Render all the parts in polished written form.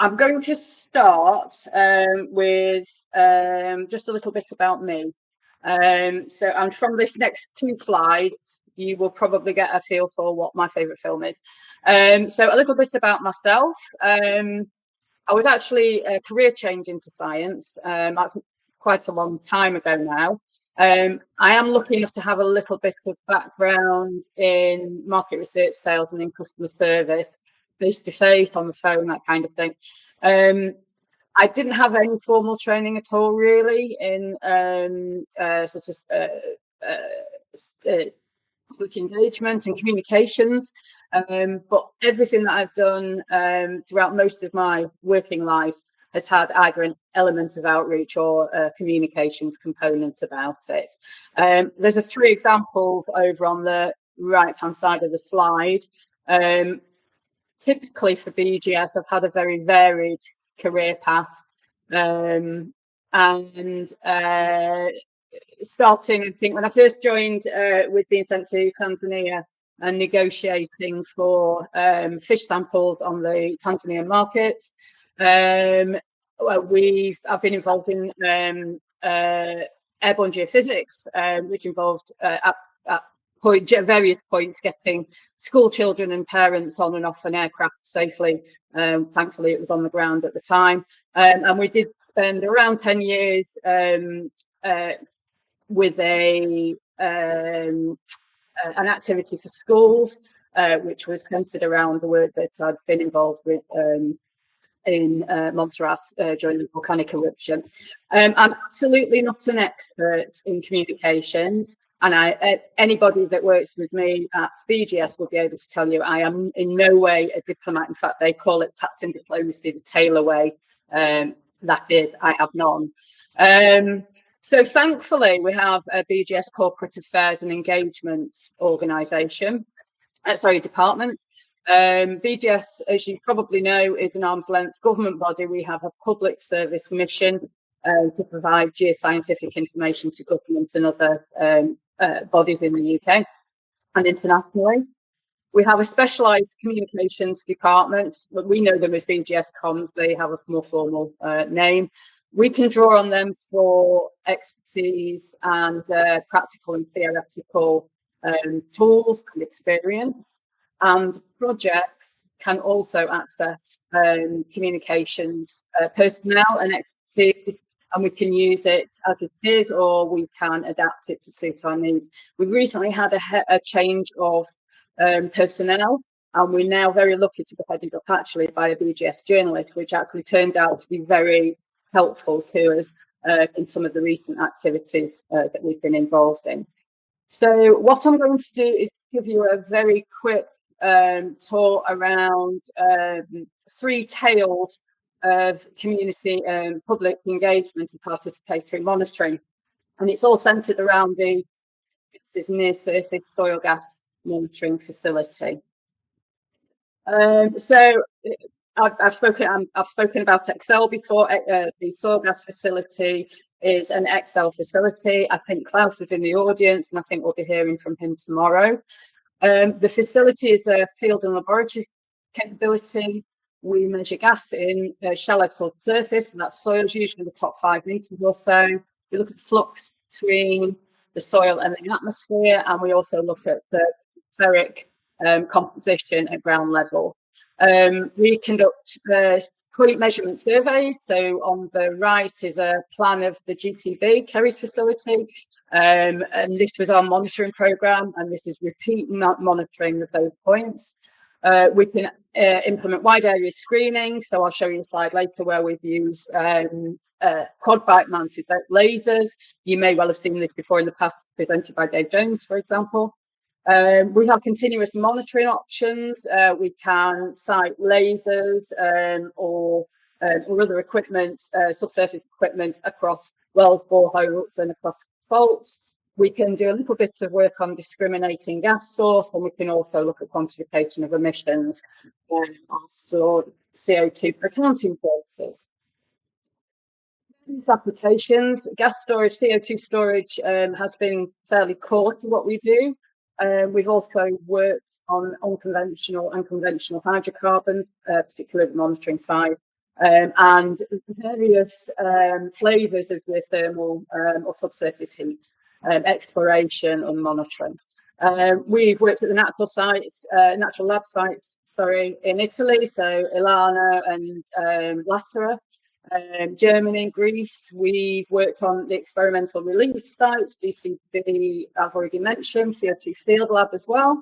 I'm going to start with just a little bit about me. And from this next two slides, you will probably get a feel for what my favourite film is. So a little bit about myself. I was actually a career change into science. That's quite a long time ago now. I am lucky enough to have a little bit of background in market research, sales, and in customer service, face to face, on the phone, that kind of thing. I didn't have any formal training at all, really, in sort of public engagement and communications. But everything that I've done throughout most of my working life has had either an element of outreach or a communications component about it. There's three examples over on the right-hand side of the slide. Typically for BGS, I've had a very varied career path, and starting, I think, when I first joined with being sent to Tanzania and negotiating for fish samples on the Tanzanian markets. I've been involved in airborne geophysics, which involved at various points getting school children and parents on and off an aircraft safely. Thankfully, it was on the ground at the time. And we did spend around 10 years with an activity for schools, which was centred around the work that I'd been involved with in Montserrat during the volcanic eruption. I'm absolutely not an expert in communications. And anybody that works with me at BGS will be able to tell you I am in no way a diplomat. In fact, they call it tacit diplomacy, the Taylor way. That is, I have none. So thankfully, we have a BGS Corporate Affairs and Engagement organisation, department. BGS, as you probably know, is an arm's length government body. We have a public service mission to provide geoscientific information to governments and other bodies in the UK and internationally. We have a specialised communications department, but we know them as BGS Comms. They have a more formal name. We can draw on them for expertise and practical and theoretical tools and experience. And projects can also access communications personnel and expertise, and we can use it as it is, or we can adapt it to suit our needs. We've recently had a change of personnel, and we're now very lucky to be headed up actually by a BGS journalist, which actually turned out to be very helpful to us in some of the recent activities that we've been involved in. So what I'm going to do is give you a very quick tour around three tales of community and public engagement and participatory monitoring. And it's all centred around this near surface soil gas monitoring facility. So I've spoken about Excel before. The soil gas facility is an Excel facility. I think Klaus is in the audience, and I think we'll be hearing from him tomorrow. The facility is a field and laboratory capability. We measure gas in shallow subsurface, and that's soils, usually the top 5 metres or so. We look at flux between the soil and the atmosphere, and we also look at the ferric composition at ground level. We conduct point measurement surveys. So on the right is a plan of the GTB, Kerry's facility, and this was our monitoring programme, and this is repeat monitoring of those points. We can implement wide area screening. So I'll show you a slide later where we've used quad bike mounted lasers. You may well have seen this before in the past, presented by Dave Jones, for example. We have continuous monitoring options. We can site lasers or other equipment, subsurface equipment across wells, boreholes, and across faults. We can do a little bit of work on discriminating gas source, and we can also look at quantification of emissions or CO2 for accounting purposes. These applications, gas storage, CO2 storage has been fairly core to what we do. We've also worked on unconventional and conventional hydrocarbons, particularly the monitoring side. and various flavours of the thermal or subsurface heat, exploration and monitoring. We've worked at the natural lab sites, in Italy, so Ilana and Latera. Germany and Greece, we've worked on the experimental release sites, GCB, I've already mentioned, CO2 field lab as well.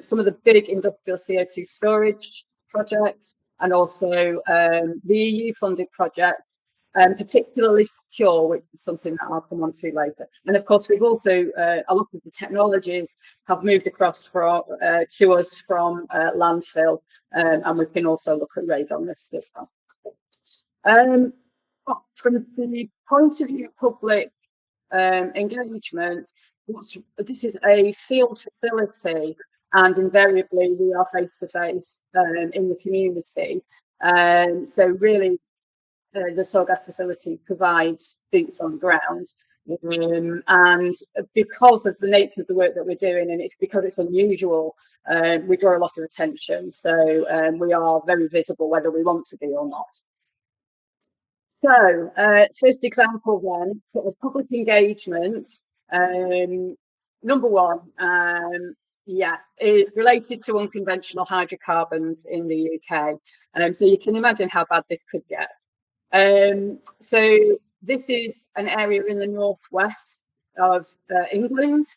Some of the big industrial CO2 storage projects, and also the EU funded projects, particularly secure, which is something that I'll come on to later. And of course, we've also, a lot of the technologies have moved across to us from landfill, and we can also look at radon risk as well. From the point of view of public engagement, this is a field facility, and invariably we are face to face in the community. So really, the soil gas facility provides boots on the ground. And because of the nature of the work that we're doing, and it's because it's unusual, we draw a lot of attention. So we are very visible whether we want to be or not. So, first example then, sort of public engagement. Number one, is related to unconventional hydrocarbons in the UK. So you can imagine how bad this could get. So this is an area in the northwest of England.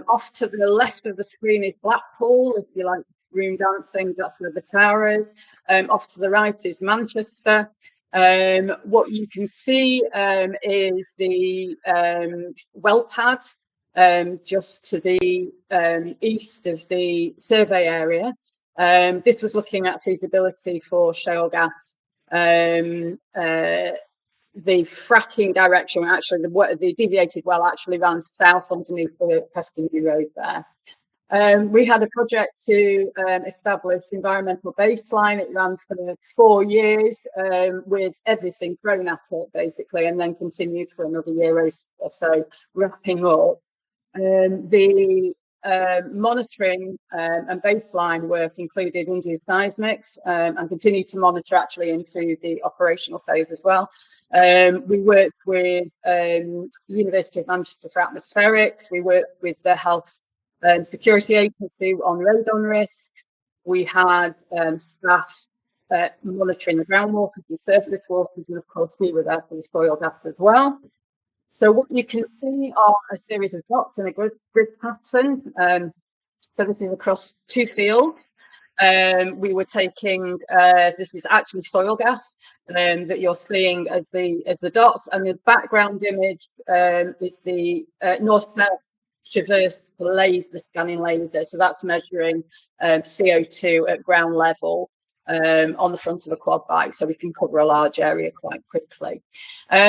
Off to the left of the screen is Blackpool, if you like room dancing, that's where the tower is. Off to the right is Manchester. What you can see is the well pad just to the east of the survey area. This was looking at feasibility for shale gas. The fracking direction, actually, the deviated well actually ran south underneath the Preston New Road there. We had a project to establish environmental baseline. It ran for 4 years with everything thrown at it, basically, and then continued for another year or so, wrapping up. The monitoring and baseline work included induced seismics and continued to monitor actually into the operational phase as well. We worked with University of Manchester for atmospherics. We worked with the Health Security Agency on radon risks. We had staff monitoring the groundwater and surface waters, and of course we were there for the soil gas as well. So what you can see are a series of dots in a grid pattern. So this is across 2 fields. We were taking, this is actually soil gas that you're seeing as the dots, and the background image is the north-south traverse laser, the scanning laser. So that's measuring CO2 at ground level on the front of a quad bike, so we can cover a large area quite quickly.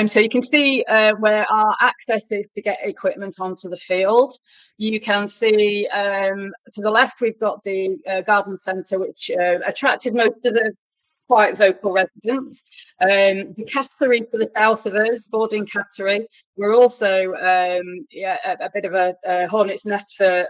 So you can see where our access is to get equipment onto the field. You can see to the left we've got the garden centre, which attracted most of the quite vocal residents. The cattery to the south of us, Bording Cattery, we're also a bit of a hornet's nest for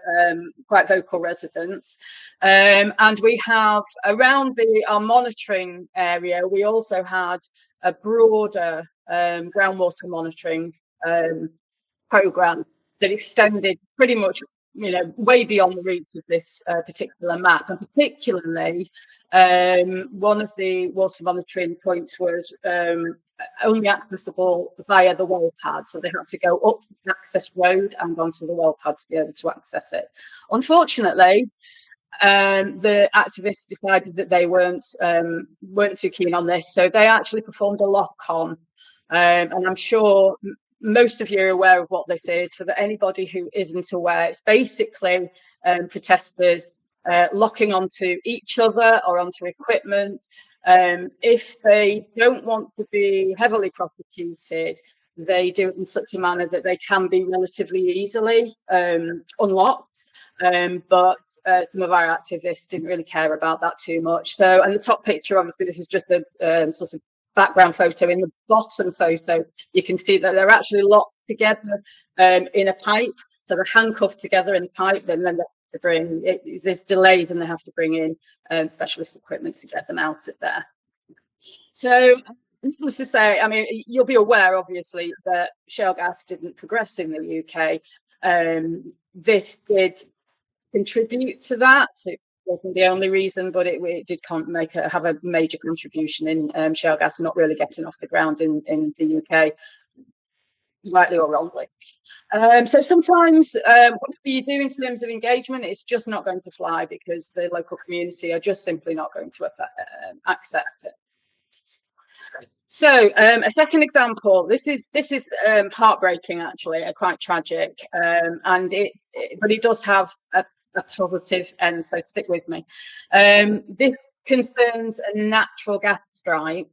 quite vocal residents. And we have around our monitoring area, we also had a broader groundwater monitoring programme that extended pretty much way beyond the reach of this particular map, and particularly one of the water monitoring points was only accessible via the well pad, so they had to go up the access road and onto the well pad to be able to access it. Unfortunately, the activists decided that they weren't too keen on this, so they actually performed a lock-on, and I'm sure most of you are aware of what this is. For anybody who isn't aware, it's basically protesters locking onto each other or onto equipment. If they don't want to be heavily prosecuted, they do it in such a manner that they can be relatively easily unlocked. But some of our activists didn't really care about that too much. So, and the top picture, obviously, this is just a sort of background photo. In the bottom photo, you can see that they're actually locked together in a pipe. So they're handcuffed together in the pipe, and then they bring there's delays, and they have to bring in specialist equipment to get them out of there. So, needless to say, I mean, you'll be aware, obviously, that shale gas didn't progress in the UK. This did contribute to that. It wasn't the only reason, but it did have a major contribution in shale gas not really getting off the ground in the UK, rightly or wrongly. So sometimes whatever you do in terms of engagement, it's just not going to fly because the local community are just simply not going to accept it. So a second example. This is heartbreaking, actually, quite tragic, and but it does have a positive end. So stick with me. This concerns a natural gas strike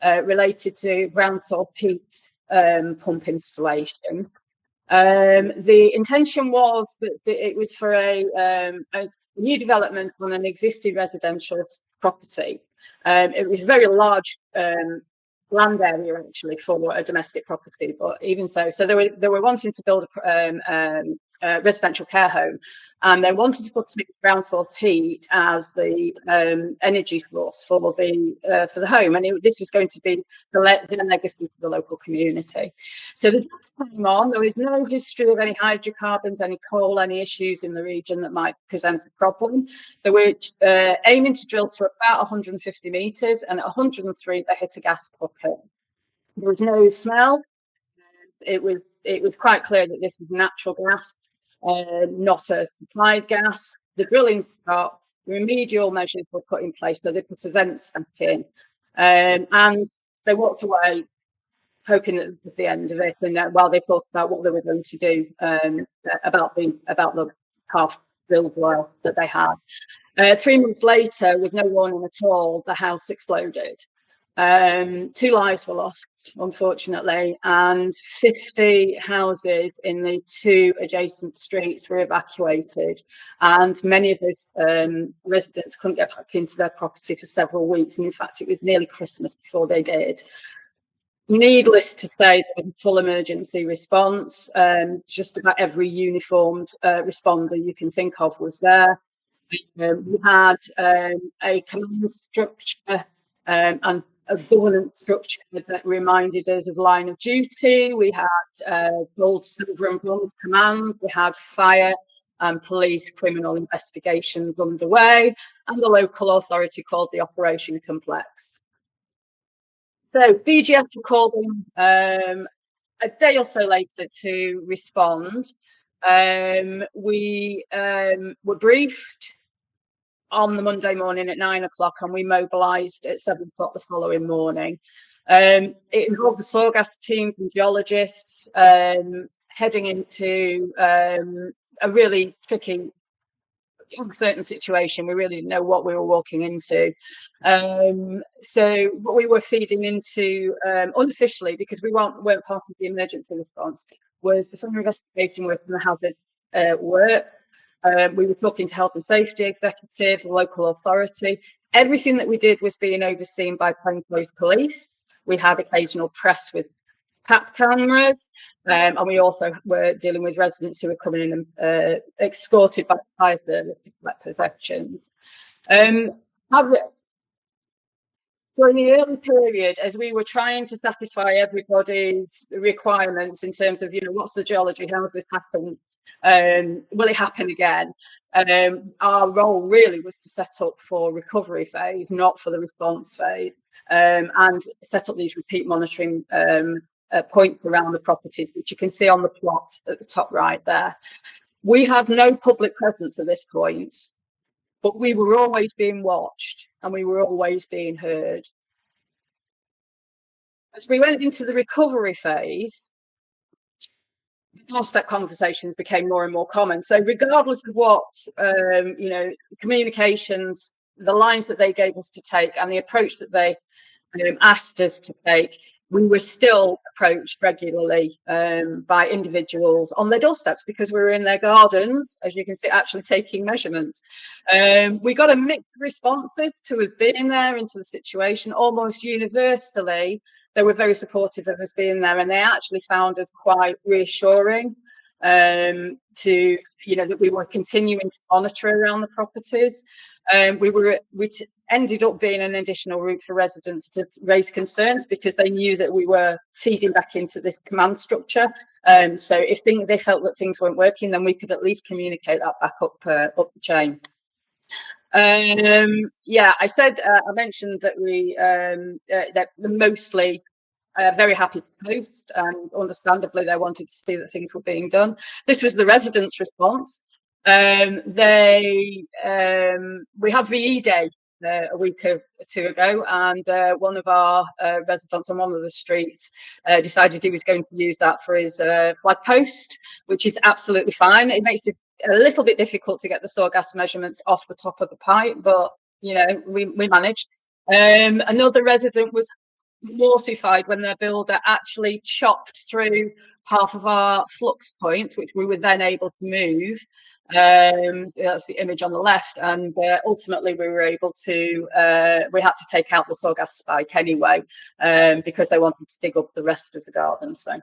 related to ground source heat pump installation. The intention was that it was for a new development on an existing residential property. It was a very large land area, actually, for a domestic property, but even so, they were wanting to build a residential care home, and they wanted to put ground source heat as the energy source for the home, and this was going to be the legacy to the local community. So this came on. There was no history of any hydrocarbons, any coal, any issues in the region that might present a problem. They were aiming to drill to about 150 metres, and at 103 they hit a gas pocket. There was no smell. It was quite clear that this was natural gas, not a supplied gas. The drilling stopped. Remedial measures were put in place, so they put a vent stack in, and they walked away hoping that it was the end of it, and while they thought about what they were going to do about the half-built well that they had. 3 months later, with no warning at all, the house exploded. 2 lives were lost, unfortunately, and 50 houses in the 2 adjacent streets were evacuated, and many of those residents couldn't get back into their property for several weeks, and in fact it was nearly Christmas before they did. Needless to say, there was a full emergency response. Just about every uniformed responder you can think of was there. We had a command structure and a governance structure that reminded us of line of duty. We had gold, silver and bronze command. We had fire and police criminal investigations underway, and the local authority called the Operation Complex. So BGF were called in a day or so later to respond. We were briefed on the Monday morning at 9 o'clock, and we mobilised at 7 o'clock the following morning. It involved the soil gas teams and geologists heading into a really tricky, uncertain situation. We really didn't know what we were walking into. So what we were feeding into unofficially, because we weren't part of the emergency response, was the fire investigation work and the hazard work. We were talking to health and safety executive, the local authority. Everything that we did was being overseen by plainclothes police. We had occasional press with PAP cameras, and we also were dealing with residents who were coming in and escorted by fire service to collect possessions. During the early period, as we were trying to satisfy everybody's requirements in terms of, what's the geology, how has this happened, will it happen again? Our role really was to set up for recovery phase, not for the response phase, and set up these repeat monitoring points around the properties, which you can see on the plot at the top right there. We had no public presence at this point, but we were always being watched and we were always being heard. As we went into the recovery phase, the doorstep conversations became more and more common. So regardless of what, communications, the lines that they gave us to take and the approach that they asked us to take, we were still approached regularly by individuals on their doorsteps because we were in their gardens, as you can see, actually taking measurements. We got a mixed responses to us being there into the situation. Almost universally, they were very supportive of us being there, and they actually found us quite reassuring that we were continuing to monitor around the properties. We ended up being an additional route for residents to raise concerns, because they knew that we were feeding back into this command structure. So if they felt that things weren't working, then we could at least communicate that back up the chain. Yeah, I mentioned that that mostly very happy to post, and understandably they wanted to see that things were being done. This was the residents' response. We had VE Day a week or two ago, and one of our residents on one of the streets decided he was going to use that for his flag post, which is absolutely fine. It makes it a little bit difficult to get the soil gas measurements off the top of the pipe, but you know, we managed. Another resident was mortified when their builder actually chopped through half of our flux point, which we were then able to move. That's the image on the left, and ultimately we were able to we had to take out the soil gas spike anyway, because they wanted to dig up the rest of the garden. So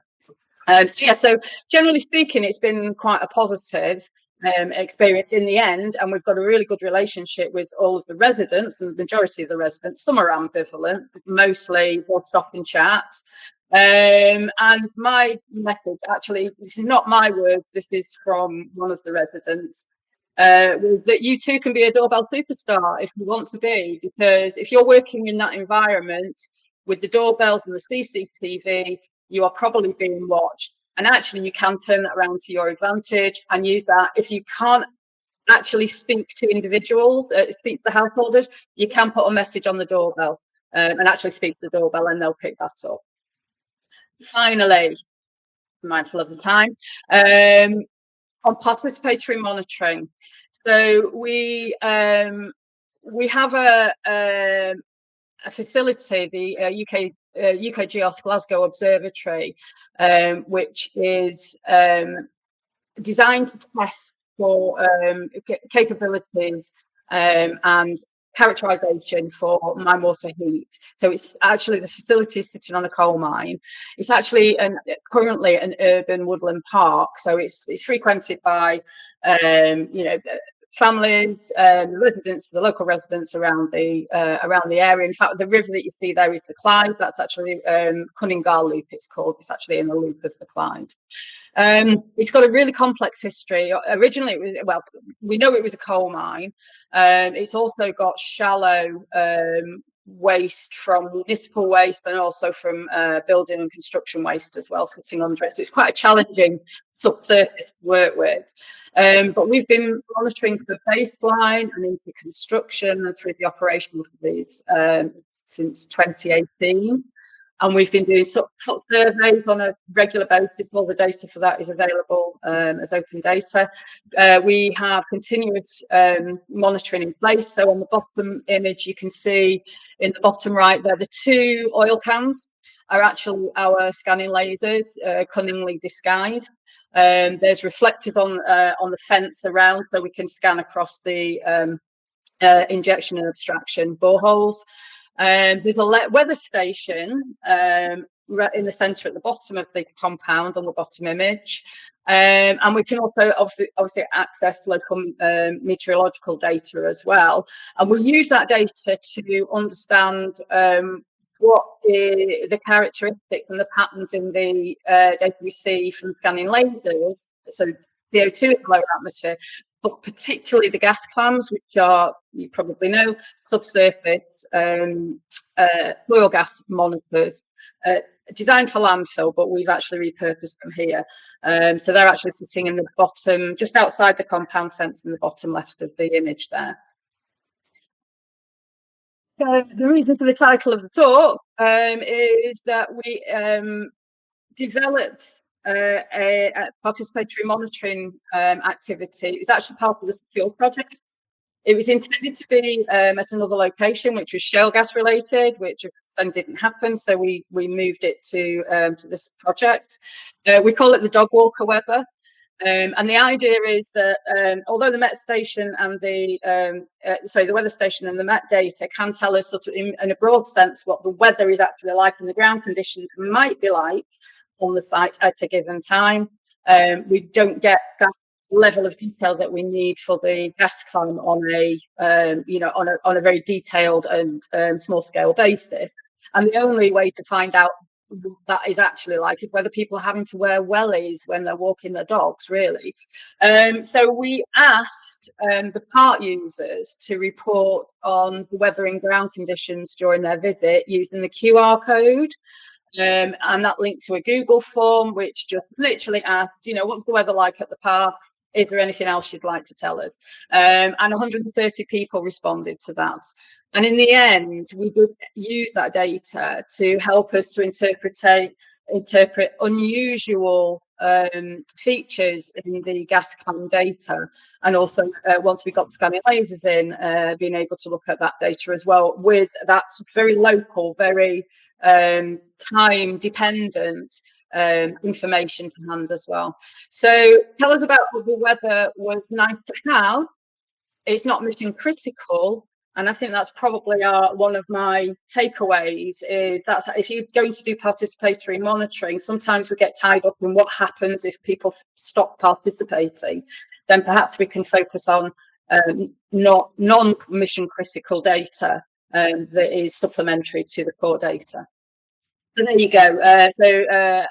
yeah, so generally speaking, it's been quite a positive experience in the end, and we've got a really good relationship with all of the residents, and the majority of the residents. Some are ambivalent, but mostly we'll stop and chat. And my message, actually, this is not my words, this is from one of the residents, was that you too can be a doorbell superstar if you want to be, because if you're working in that environment with the doorbells and the CCTV, you are probably being watched. And actually, you can turn that around to your advantage and use that. If you can't actually speak to individuals, speak to the householders, you can put a message on the doorbell and actually speak to the doorbell, and they'll pick that up. Finally, mindful of the time, on participatory monitoring. So we have a facility, the UK GEOS Glasgow Observatory, which is designed to test for capabilities and characterization for mine water heat. So it's actually, the facility is sitting on a coal mine. It's actually currently an urban woodland park, so it's frequented by you know, families, residents, the local residents around the area. In fact, the river that you see there is the Clyde. That's actually Cunningar Loop, it's called. It's actually in the loop of the Clyde. It's got a really complex history. Originally, it was, well, we know it was a coal mine. It's also got shallow waste from municipal waste, and also from building and construction waste as well, sitting under it. So it's quite a challenging subsurface to work with. But we've been monitoring for baseline and into construction and through the operation of these since 2018. And we've been doing foot surveys on a regular basis. All the data for that is available as open data. We have continuous monitoring in place. So on the bottom image, you can see in the bottom right there, the two oil cans are actually our scanning lasers, cunningly disguised. There's reflectors on the fence around, so we can scan across the injection and abstraction boreholes. There's a weather station in the centre at the bottom of the compound on the bottom image, and we can also obviously access local meteorological data as well, and we use that data to understand what the characteristics and the patterns in the data we see from scanning lasers. So CO2 in the lower atmosphere, but particularly the gas clams, which are, you probably know, subsurface soil gas monitors, designed for landfill, but we've actually repurposed them here. So they're actually sitting in the bottom, just outside the compound fence in the bottom left of the image there. So the reason for the title of the talk is that we developed a participatory monitoring activity. It was actually part of the Secure project. It was intended to be at another location, which was shale gas related, which then didn't happen. So we moved it to this project. We call it the dog walker weather. And the idea is that although the Met station and the weather station and the Met data can tell us sort of in a broad sense what the weather is actually like and the ground conditions might be like on the site at a given time, we don't get that level of detail that we need for the gas climb on a on a very detailed and small scale basis. And the only way to find out what that is actually like is whether people are having to wear wellies when they're walking their dogs, really. So we asked the park users to report on the weather and ground conditions during their visit using the QR code. And that linked to a Google form, which just literally asked, what's the weather like at the park? Is there anything else you'd like to tell us? And 130 people responded to that. And in the end, we did use that data to help us to interpret unusual features in the gas cam data. And also, once we got the scanning lasers in, being able to look at that data as well, with that very local, very time dependent information to hand as well. So tell us about what the weather was nice to have. It's not mission critical. And I think that's probably one of my takeaways, is that if you're going to do participatory monitoring, sometimes we get tied up in what happens if people stop participating. Then perhaps we can focus on not non-mission critical data that is supplementary to the core data. So there you go.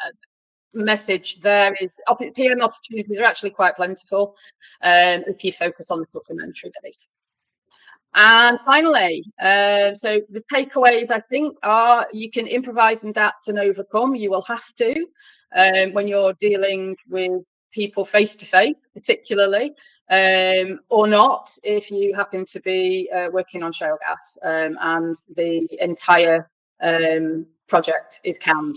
Message there is PM opportunities are actually quite plentiful if you focus on the supplementary data. And finally, so the takeaways, I think, are you can improvise and adapt and overcome. You will have to when you're dealing with people face to face, particularly, or not if you happen to be working on shale gas and the entire project is canned.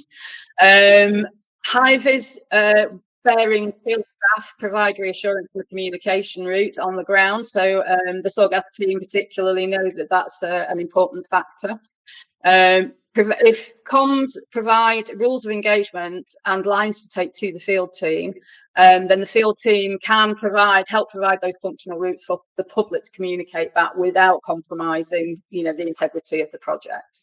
Hive bearing field staff provide reassurance in the communication route on the ground. So the soil gas team particularly know that that's an important factor. If comms provide rules of engagement and lines to take to the field team, then the field team can help provide those functional routes for the public to communicate that without compromising, the integrity of the project.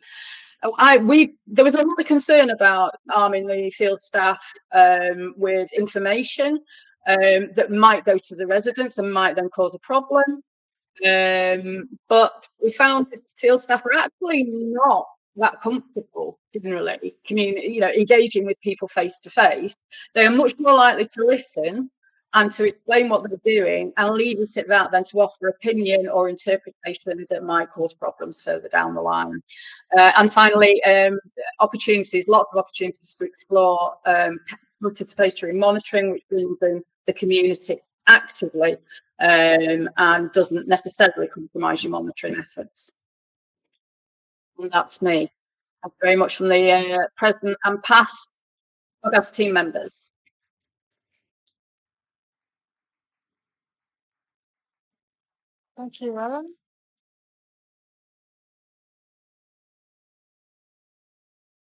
There was a lot of concern about arming the field staff with information that might go to the residents and might then cause a problem. But we found the field staff are actually not that comfortable generally engaging with people face to face. They are much more likely to listen and to explain what they're doing and leave it at that than to offer opinion or interpretation that might cause problems further down the line. And finally, lots of opportunities to explore participatory monitoring, which brings in the community actively and doesn't necessarily compromise your monitoring efforts. And that's me. Thank you very much from the present and past podcast team members. Thank you, Helen.